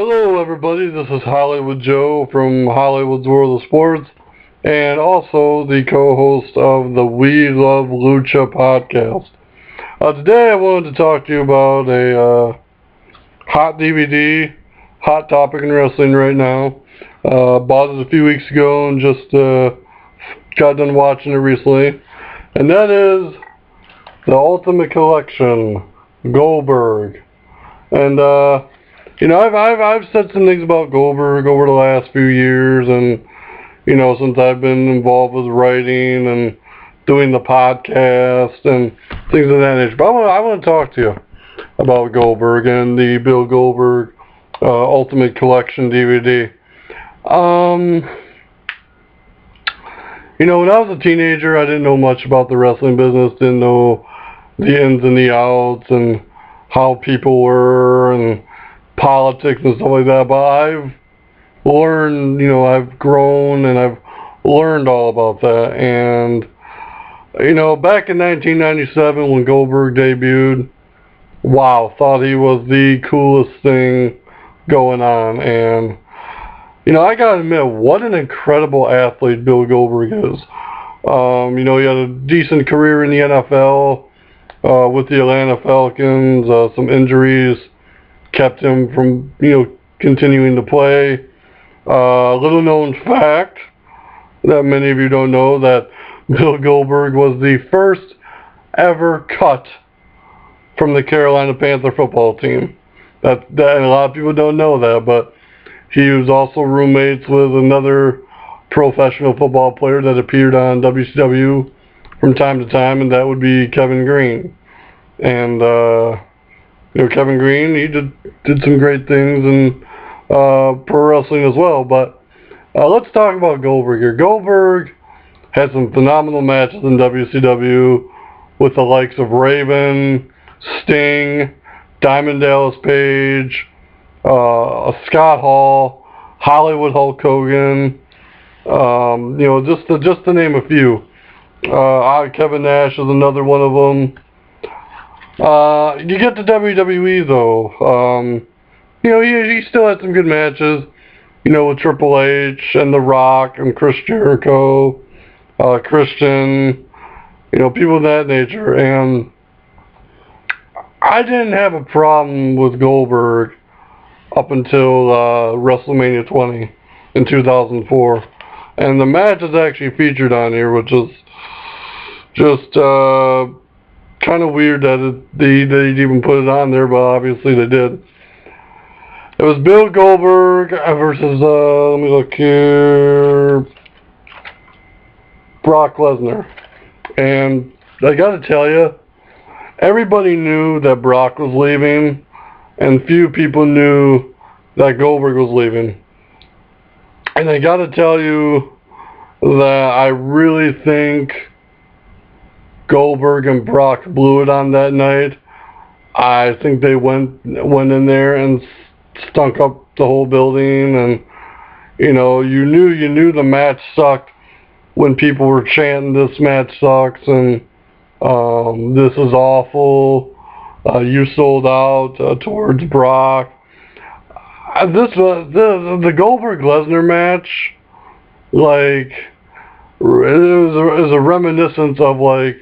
Hello everybody, this is Hollywood Joe from Hollywood's World of Sports, and also the co-host of the We Love Lucha podcast. Today I wanted to talk to you about a hot DVD, hot topic in wrestling right now. Bought it a few weeks ago and just got done watching it recently. And that is the Ultimate Collection, Goldberg. And I've said some things about Goldberg over the last few years, and since I've been involved with writing and doing the podcast and things of that nature. But I want to talk to you about Goldberg and the Bill Goldberg Ultimate Collection DVD. When I was a teenager, I didn't know much about the wrestling business, didn't know the ins and the outs and how people were and politics and stuff like that, but I've learned, I've grown and I've learned all about that. And back in 1997 when Goldberg debuted, wow, thought he was the coolest thing going on. And I gotta admit, what an incredible athlete Bill Goldberg is. He had a decent career in the NFL with the Atlanta Falcons. Some injuries kept him from, continuing to play. Little known fact that many of you don't know, that Bill Goldberg was the first ever cut from the Carolina Panther football team. That a lot of people don't know that, but he was also roommates with another professional football player that appeared on WCW from time to time, and that would be Kevin Green. And Kevin Green, he did some great things in pro wrestling as well. But let's talk about Goldberg here. Goldberg had some phenomenal matches in WCW with the likes of Raven, Sting, Diamond Dallas Page, Scott Hall, Hollywood Hulk Hogan, just to name a few. Kevin Nash is another one of them. You get to WWE though, he still had some good matches, with Triple H and The Rock and Chris Jericho, Christian, people of that nature. And I didn't have a problem with Goldberg up until WrestleMania 20 in 2004. And the match is actually featured on here, which is just kind of weird that they'd even put it on there, but obviously they did. It was Bill Goldberg versus, let me look here, Brock Lesnar. And I gotta tell you, everybody knew that Brock was leaving, and few people knew that Goldberg was leaving. And I gotta tell you that I really think Goldberg and Brock blew it on that night. I think they went in there and stunk up the whole building, and you knew the match sucked when people were chanting, "This match sucks," and "This is awful." You sold out towards Brock. The Goldberg Lesnar match, like, it was a reminiscence of like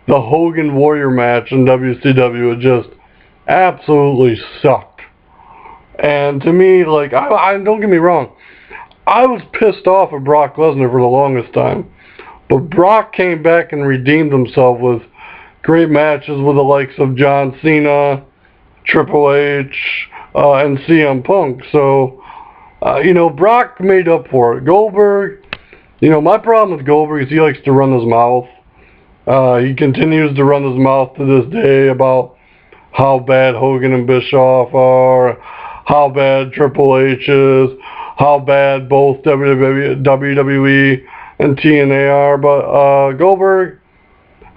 the Hogan Warrior match in WCW. It just absolutely sucked. And to me, like, I don't get me wrong, I was pissed off at Brock Lesnar for the longest time. But Brock came back and redeemed himself with great matches with the likes of John Cena, Triple H, and CM Punk. So, Brock made up for it. Goldberg, my problem with Goldberg is he likes to run his mouth. He continues to run his mouth to this day about how bad Hogan and Bischoff are, how bad Triple H is, how bad both WWE and TNA are. But Goldberg,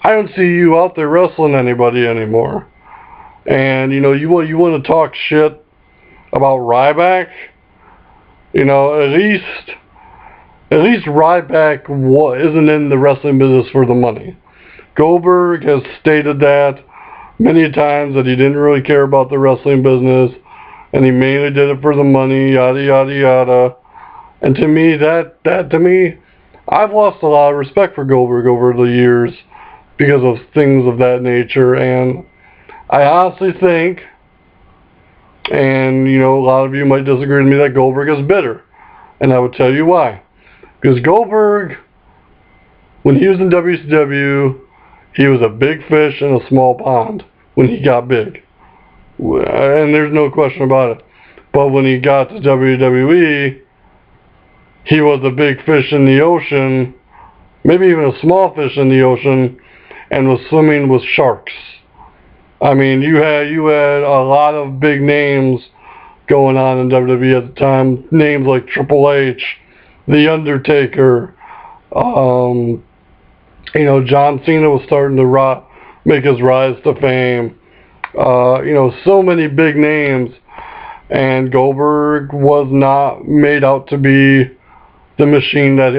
I don't see you out there wrestling anybody anymore. And you want to talk shit about Ryback? At least Ryback isn't in the wrestling business for the money. Goldberg has stated that many times, that he didn't really care about the wrestling business, and he mainly did it for the money, yada yada yada. And to me, I've lost a lot of respect for Goldberg over the years because of things of that nature. And I honestly think, and a lot of you might disagree with me, that Goldberg is bitter. And I would tell you why. Because Goldberg, when he was in WCW, he was a big fish in a small pond when he got big. And there's no question about it. But when he got to WWE, he was a big fish in the ocean, maybe even a small fish in the ocean, and was swimming with sharks. I mean, you had a lot of big names going on in WWE at the time. Names like Triple H, The Undertaker, John Cena was starting to make his rise to fame. So many big names, and Goldberg was not made out to be the machine that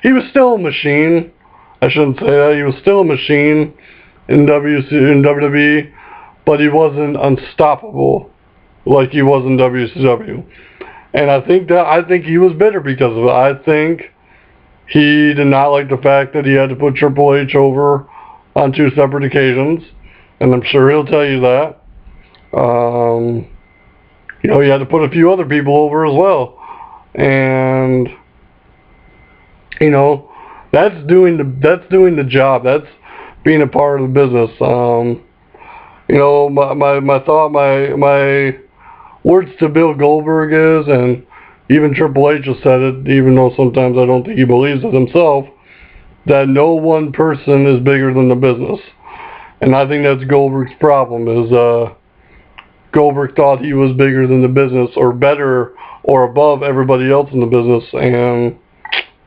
he was still a machine. I shouldn't say that. He was still a machine in WWE, but he wasn't unstoppable like he was in WCW. And I think he was bitter because of it. I think he did not like the fact that he had to put Triple H over on 2 separate occasions, and I'm sure he'll tell you that. He had to put a few other people over as well, and that's doing the job. That's being a part of the business. My words to Bill Goldberg is, and even Triple H has said it, even though sometimes I don't think he believes it himself, that no one person is bigger than the business. And I think that's Goldberg's problem, is Goldberg thought he was bigger than the business, or better, or above everybody else in the business, and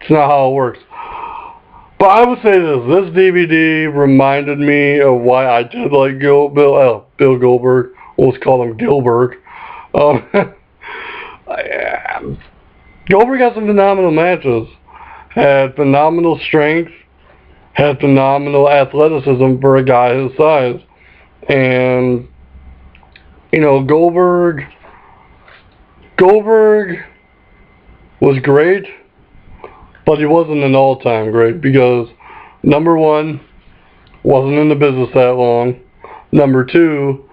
it's not how it works. But I would say this DVD reminded me of why I did like Bill Goldberg. We'll just call him Gilbert. Goldberg had some phenomenal matches, had phenomenal strength, had phenomenal athleticism for a guy his size. And, Goldberg was great, but he wasn't an all-time great because, number one, wasn't in the business that long. Number two,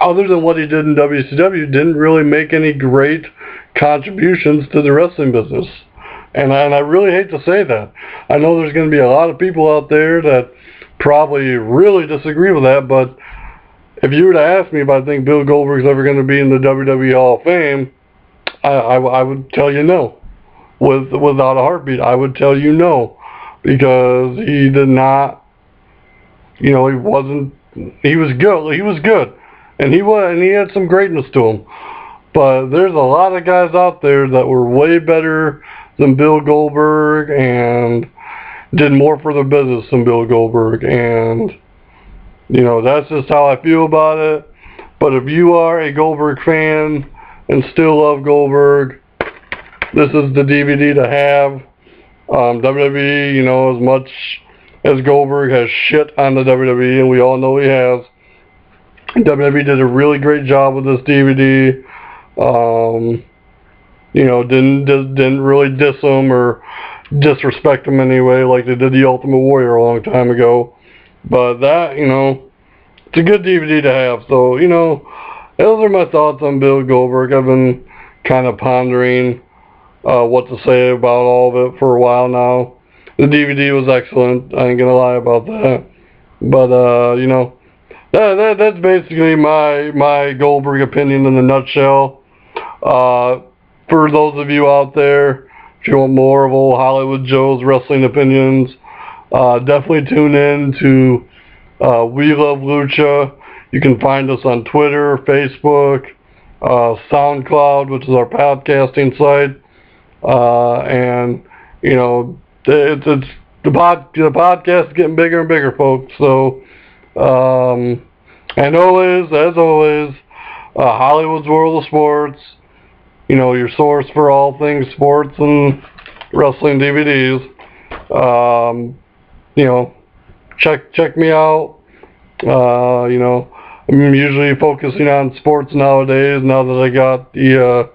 other than what he did in WCW, didn't really make any great contributions to the wrestling business. And I really hate to say that. I know there's going to be a lot of people out there that probably really disagree with that, but if you were to ask me if I think Bill Goldberg's ever going to be in the WWE Hall of Fame, I would tell you no. Without a heartbeat, I would tell you no. Because he did not, he was good. And he had some greatness to him. But there's a lot of guys out there that were way better than Bill Goldberg and did more for the business than Bill Goldberg. And, that's just how I feel about it. But if you are a Goldberg fan and still love Goldberg, this is the DVD to have. WWE, as much as Goldberg has shit on the WWE, and we all know he has, WWE did a really great job with this DVD. Didn't really diss him or disrespect him anyway like they did the Ultimate Warrior a long time ago. But that, it's a good DVD to have. So, those are my thoughts on Bill Goldberg. I've been kind of pondering what to say about all of it for a while now. The DVD was excellent. I ain't gonna lie about that. But, that's basically my Goldberg opinion in a nutshell. For those of you out there, if you want more of old Hollywood Joe's wrestling opinions, definitely tune in to We Love Lucha. You can find us on Twitter, Facebook, SoundCloud, which is our podcasting site, and it's the podcast is getting bigger and bigger, folks. So, and as always, Hollywood's World of Sports. Your source for all things sports and wrestling DVDs. Check me out. I'm usually focusing on sports nowadays, now that I got the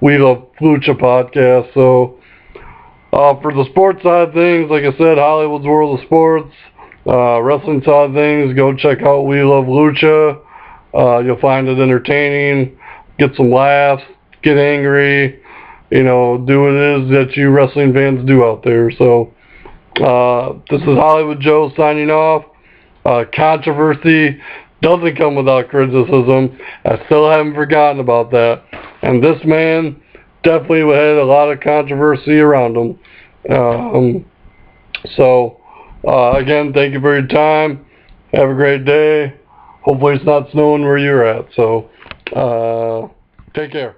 We Love Lucha podcast. So, for the sports side of things, like I said, Hollywood's World of Sports. Wrestling side of things, go check out We Love Lucha. You'll find it entertaining, get some laughs, get angry, do what it is that you wrestling fans do out there. So, this is Hollywood Joe signing off. Controversy doesn't come without criticism. I still haven't forgotten about that. And this man definitely had a lot of controversy around him. Again, thank you for your time. Have a great day. Hopefully it's not snowing where you're at. So, take care.